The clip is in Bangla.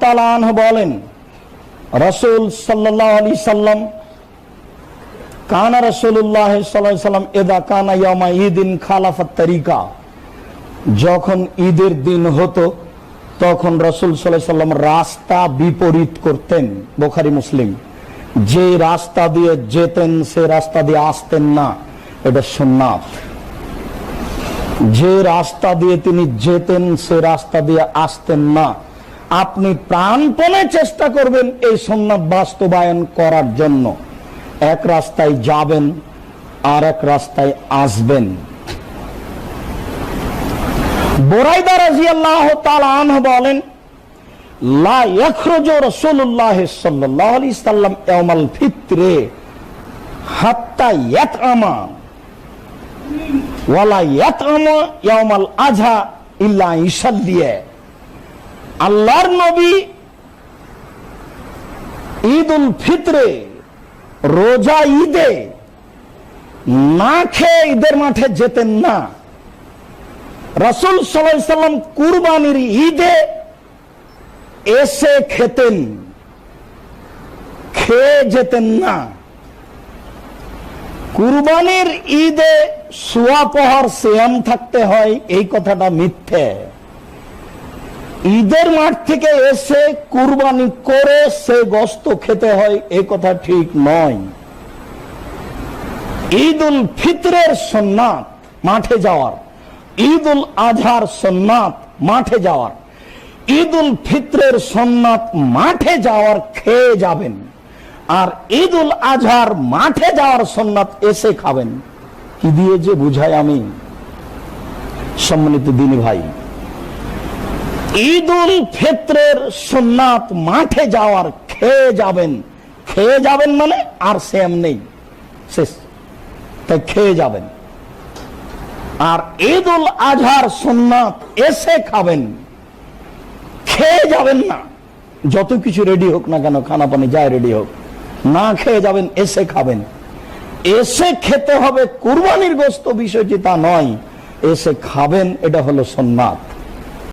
তাআলা আনহু বলেন, রাসূল সাল্লাল্লাহু আলাইহি সাল্লাম কানা রাসূলুল্লাহ সাল্লাল্লাহু আলাইহি সাল্লাম ইদা কানা ইয়াউমা ঈদিন খালাফাত তারিকা, যখন ঈদের দিন হতো তখন রাসূল সাল্লাল্লাহু আলাইহি সাল্লাম রাস্তা বিপরীত করতেন। বুখারী মুসলিম। যে রাস্তা দিয়ে যেতেন সে রাস্তা দিয়ে আসতেন না, এটা সুন্নাত। যে রাস্তা দিয়ে তিনি যেতেন সে রাস্তা দিয়ে আসতেন না। আপনি প্রাণপণে চেষ্টা করবেন এই সুন্নাত বাস্তবায়ন করার জন্য। এক রাস্তায় যাবেন আর এক রাস্তায় আসবেন। বুরাইদা রাদিয়াল্লাহু তাআলা আনহু বলেন, লা ইয়াখরুজু রাসূলুল্লাহ সাল্লাল্লাহু আলাইহি সাল্লাম ইয়াউমাল ফিত্রে হাত্তা ইয়াতআমা ওয়ালা ইয়াতআমা ইয়াউমাল আযহা ইল্লা ইসাল্লিয়া। আল্লাহর নবী ঈদুল ফিতরে, রোজা ঈদে না খেয়ে ঈদের মাঠে যেতেন না। রাসূল সাল্লাল্লাহু আলাইহি সাল্লাম কুরবানির ঈদে এসে খেতেন, খেয়ে যেতেন না। কুরবানির ঈদে সোয়া পহর সিয়াম থাকতে হয়, এই কথাটা মিথ্যে। ঈদের মাঠ থেকে এসে কুরবানি করে সে গোশত খেতে হয়, এই কথা ঠিক নয়। ঈদুল ফিতরের সুন্নাত মাঠে যাওয়ার, ঈদুল আজহার সুন্নাত মাঠে যাওয়ার। ঈদুল ফিতরের সুন্নাত মাঠে যাওয়ার খেয়ে যাবেন, আর ঈদুল আজহার মাঠে যাওয়ার সুন্নাত এসে খাবেন। কি দিয়ে যে বুঝাই আমি, সম্মানিত দিনী ভাই। ঈদুল ফিতরের সুন্নাত মাঠে যাওয়ার খেয়ে যাবেন, খেয়ে যাবেন মানে আর সেম নেই, শেষ, তাই খেয়ে যাবেন। আর ঈদুল আজহার সুন্নাত এসে খাবেন, খেয়ে যাবেন না। যত কিছু রেডি হোক না কেন, খানা পানি যায় রেডি হোক, না খেয়ে যাবেন, এসে খাবেন। এসে খেতে হবে কুরবানির গোশত বিষয়টি তা নয়, এসে খাবেন, এটা হলো সুন্নাত।